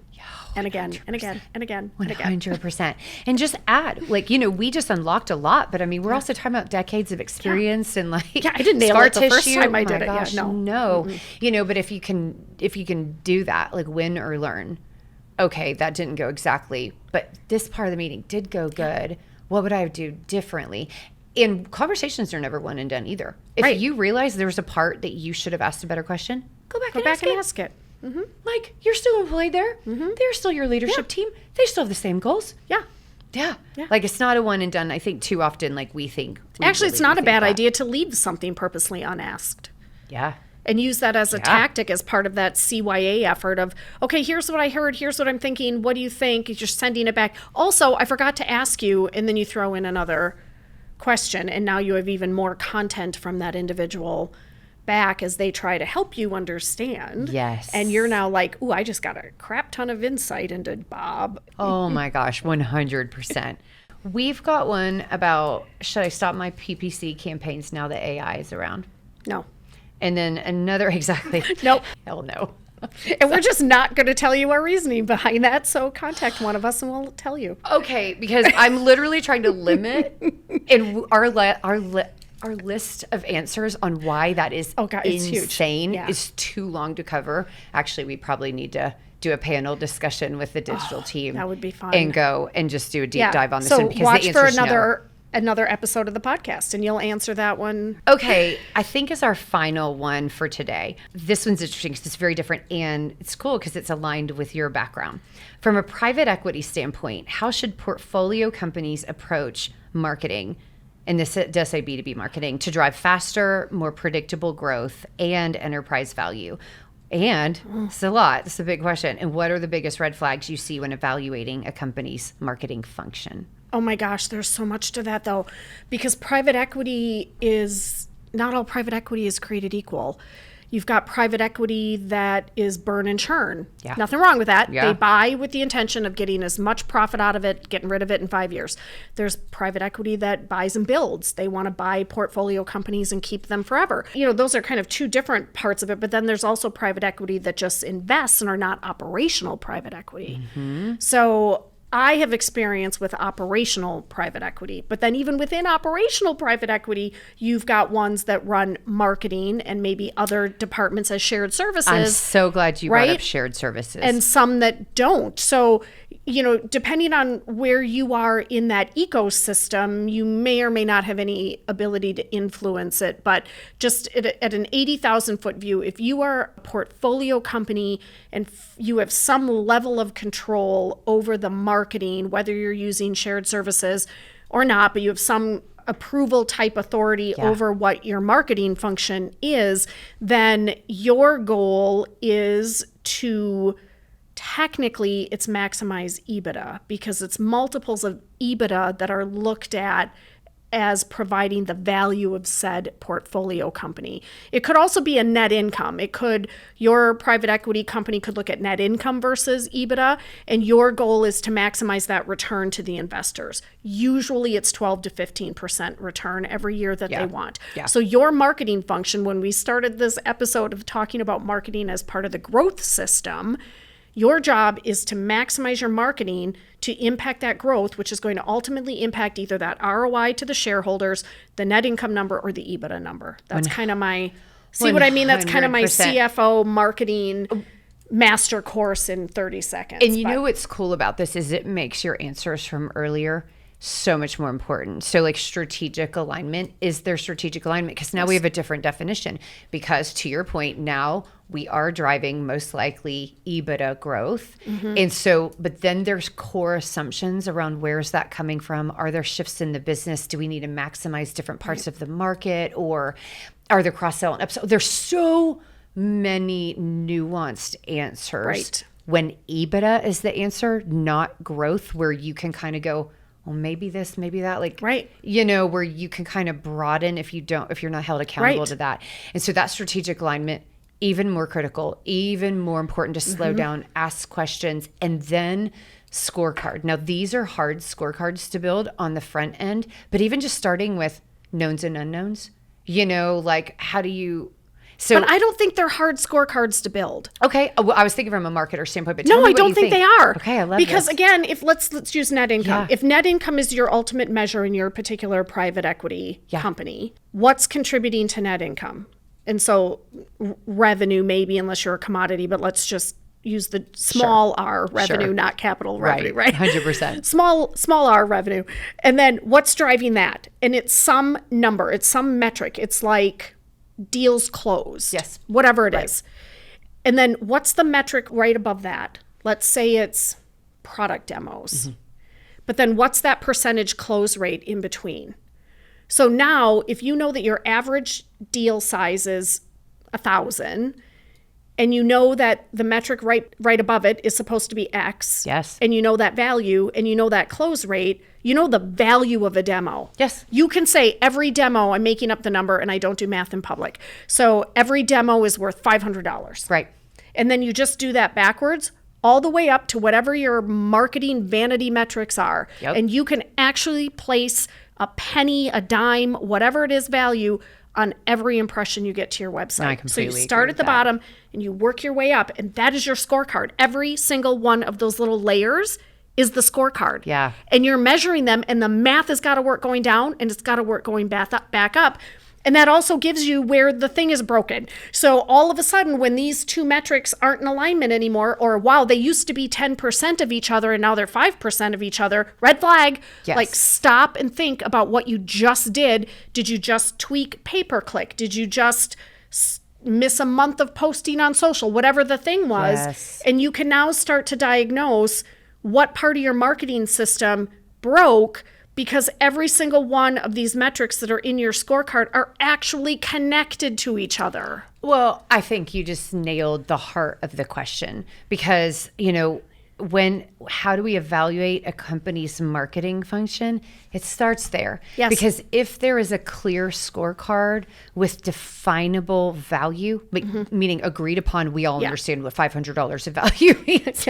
and again and again and again and again. 100%. And just add, like, we just unlocked a lot, but I mean, we're also talking about decades of experience and like I didn't nail scar it the first tissue. time I Oh did my it. gosh, Yeah, no. no. But if you can do that, like win or learn, okay, that didn't go exactly, but this part of the meeting did go good. What would I do differently? And conversations are never one and done either. If you realize there's a part that you should have asked a better question, go back and ask it. Mm-hmm. Like, you're still employed there. Mm-hmm. They're still your leadership team. They still have the same goals. Yeah. Like, it's not a one and done. I think too often, like, we think. Actually, it's not a bad idea to leave something purposely unasked. Yeah. And use that as a tactic as part of that CYA effort of, okay, here's what I heard. Here's what I'm thinking. What do you think? You're sending it back. Also, I forgot to ask you. And then you throw in another question. And now you have even more content from that individual back as they try to help you understand. Yes. And you're now like, ooh, I just got a crap ton of insight into Bob. Oh my gosh, 100%. We've got one about, should I stop my PPC campaigns now that AI is around? No. And then another, exactly. Nope. Hell no. And we're just not going to tell you our reasoning behind that. So contact one of us and we'll tell you. Okay, because I'm literally trying to limit in our list of answers on why that is insane is too long to cover. Actually, we probably need to do a panel discussion with the digital team. That would be fun. And go and just do a deep dive on this one because watch the for answer's another episode of the podcast and you'll answer that one. Okay, I think is our final one for today. This one's interesting because it's very different and it's cool because it's aligned with your background. From a private equity standpoint, how should portfolio companies approach marketing? And this does say B2B marketing to drive faster, more predictable growth and enterprise value. And it's a lot. It's a big question. And what are the biggest red flags you see when evaluating a company's marketing function? Oh my gosh, there's so much to that though, because private equity not all private equity is created equal. You've got private equity that is burn and churn. Yeah. Nothing wrong with that. Yeah. They buy with the intention of getting as much profit out of it, getting rid of it in 5 years. There's private equity that buys and builds. They want to buy portfolio companies and keep them forever. Those are kind of two different parts of it. But then there's also private equity that just invests and are not operational private equity. Mm-hmm. So I have experience with operational private equity, but then even within operational private equity, you've got ones that run marketing and maybe other departments as shared services. I'm so glad you brought up shared services. And some that don't. So, depending on where you are in that ecosystem, you may or may not have any ability to influence it. But just at an 80,000 foot view, if you are a portfolio company and you have some level of control over the marketing, whether you're using shared services or not, but you have some approval type authority over what your marketing function is, then your goal is to technically it's maximize EBITDA because it's multiples of EBITDA that are looked at as providing the value of said portfolio company. It could also be a net income. Your private equity company could look at net income versus EBITDA, and your goal is to maximize that return to the investors. Usually it's 12 to 15% return every year that they want. Yeah. So your marketing function, when we started this episode of talking about marketing as part of the growth system, your job is to maximize your marketing to impact that growth, which is going to ultimately impact either that ROI to the shareholders, the net income number, or the EBITDA number. That's kind of my, see what I mean? That's kind of my CFO marketing master course in 30 seconds. And you know what's cool about this is it makes your answers from earlier so much more important. So like strategic alignment, is there strategic alignment? Because now we have a different definition because to your point, now we are driving most likely EBITDA growth. Mm-hmm. And so, but then there's core assumptions around where's that coming from? Are there shifts in the business? Do we need to maximize different parts of the market or are there cross-sell and upsell? There's so many nuanced answers when EBITDA is the answer, not growth, where you can kind of go, well, maybe this, maybe that, where you can kind of broaden if you're not held accountable to that. And so that strategic alignment, even more critical, even more important to slow down, ask questions, and then scorecard. Now, these are hard scorecards to build on the front end, but even just starting with knowns and unknowns, So, but I don't think they're hard scorecards to build. okay. Well, I was thinking from a marketer standpoint, but No, tell me I what don't you think they are. Okay, I love because this. again, if let's use net income. Yeah. If net income is your ultimate measure in your particular private equity company, what's contributing to net income? And so revenue, maybe, unless you're a commodity, but let's just use the small r revenue, not capital revenue, right? 100%. Small r revenue. And then what's driving that? And it's some number, it's some metric. It's like deals closed. Yes. Whatever it is. And then what's the metric right above that? Let's say it's product demos. But then what's that percentage close rate in between? So now if you know that your average deal size is 1,000, and you know that the metric right above it is supposed to be X. Yes. And you know that value, and you know that close rate, you know the value of a demo. Yes. You can say every demo, I'm making up the number and I don't do math in public. So every demo is worth $500. Right. And then you just do that backwards all the way up to whatever your marketing vanity metrics are. Yep. And you can actually place a penny, a dime, whatever it is value on every impression you get to your website. I So you completely start agree at the with that. bottom and you work your way up, and that is your scorecard. Every single one of those little layers is the scorecard. Yeah. And you're measuring them, and the math has got to work going down and it's got to work going back up. And that also gives you where the thing is broken. So all of a sudden, when these two metrics aren't in alignment anymore, or wow, they used to be 10% of each other and now they're 5% of each other, red flag. Yes. Like, stop and think about what you just did. Did you just tweak pay-per-click? Did you just miss a month of posting on social? Whatever the thing was. Yes. And you can now start to diagnose what part of your marketing system broke, because every single one of these metrics that are in your scorecard are actually connected to each other. Well, I think you just nailed the heart of the question, because, how do we evaluate a company's marketing function? It starts there. Yes. Because if there is a clear scorecard with definable value, meaning agreed upon, we all understand what $500 of value is,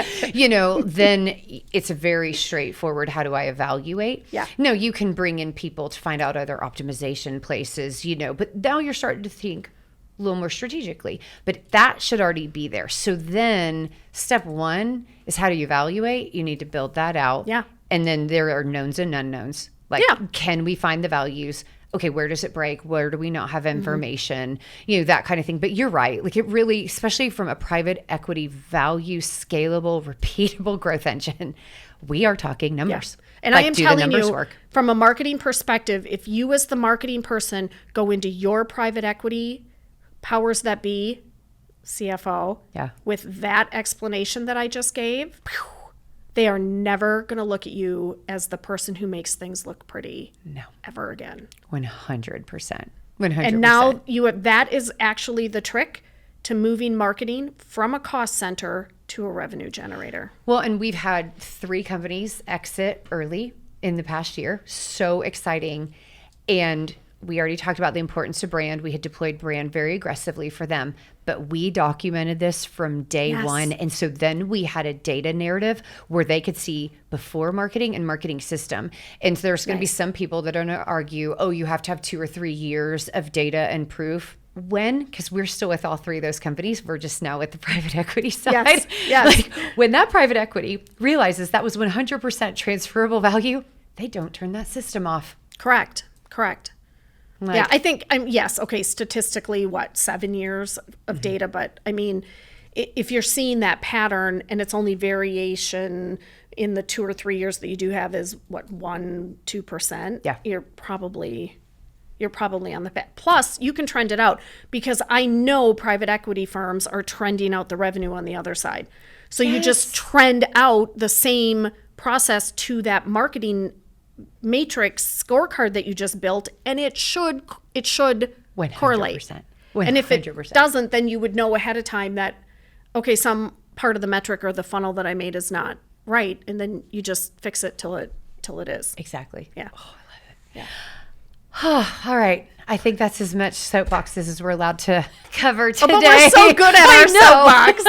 then it's a very straightforward, how do I evaluate? Yeah. No, you can bring in people to find out other optimization places, but now you're starting to think a little more strategically, but that should already be there. So then step one is, how do you evaluate? You need to build that out. Yeah. And then there are knowns and unknowns. Like, can we find the values? Okay, where does it break? Where do we not have information? That kind of thing. But you're right. Like, it really, especially from a private equity value, scalable, repeatable growth engine, we are talking numbers. Yeah. And Like, I am do the telling numbers you, work? from a marketing perspective, if you as the marketing person go into your private equity powers that be, CFO, with that explanation that I just gave, they are never going to look at you as the person who makes things look pretty ever again. 100%. 100%. And now that is actually the trick to moving marketing from a cost center to a revenue generator. Well, and we've had 3 companies exit early in the past year. So exciting. And we already talked about the importance of brand. We had deployed brand very aggressively for them, but we documented this from day one. And so then we had a data narrative where they could see before marketing and marketing system. And so there's going to be some people that are going to argue, oh, you have to have 2 or 3 years of data and proof. When? Because we're still with all 3 of those companies. We're just now with the private equity side. Yes. Like, when that private equity realizes that was 100% transferable value, they don't turn that system off. Correct. Like, I think, statistically, 7 years of data, but I mean, if you're seeing that pattern and it's only variation in the 2 or 3 years that you do have is 1-2%, you're probably on the back. Plus, you can trend it out, because I know private equity firms are trending out the revenue on the other side. So you just trend out the same process to that marketing matrix scorecard that you just built, and it should 100%. correlate. 100%. And if it doesn't, then you would know ahead of time that, okay, some part of the metric or the funnel that I made is not right, and then you just fix it till it is. Exactly. Yeah. Oh, I love it. Yeah. All right. I think that's as much soapboxes as we're allowed to cover today. But we're so good at our soapbox.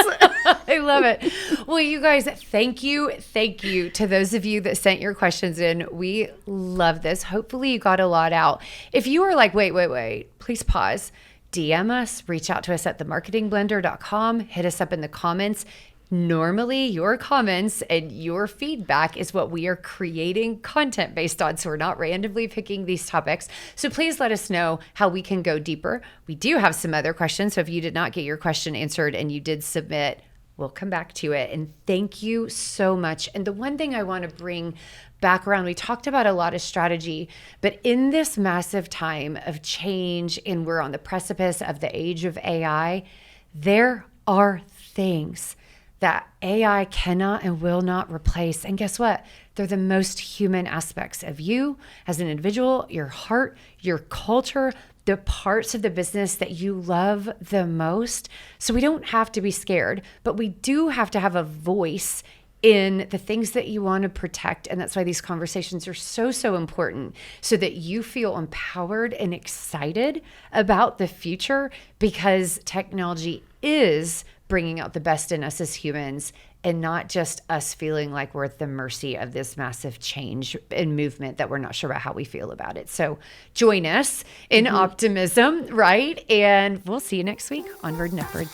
I love it. Well, you guys, thank you. Thank you to those of you that sent your questions in. We love this. Hopefully you got a lot out. If you are like, wait, please pause. DM us, reach out to us at themarketingblender.com, hit us up in the comments. Normally, your comments and your feedback is what we are creating content based on. So we're not randomly picking these topics. So please let us know how we can go deeper. We do have some other questions. So if you did not get your question answered and you did submit, we'll come back to it. And thank you so much. And the one thing I want to bring back around, we talked about a lot of strategy, but in this massive time of change, and we're on the precipice of the age of AI, there are things that AI cannot and will not replace. And guess what? They're the most human aspects of you as an individual, your heart, your culture, the parts of the business that you love the most. So we don't have to be scared, but we do have to have a voice in the things that you want to protect. And that's why these conversations are so important, so that you feel empowered and excited about the future, because technology is bringing out the best in us as humans, and not just us feeling like we're at the mercy of this massive change and movement that we're not sure about how we feel about it. So join us in optimism, right? And we'll see you next week. Onward and upward.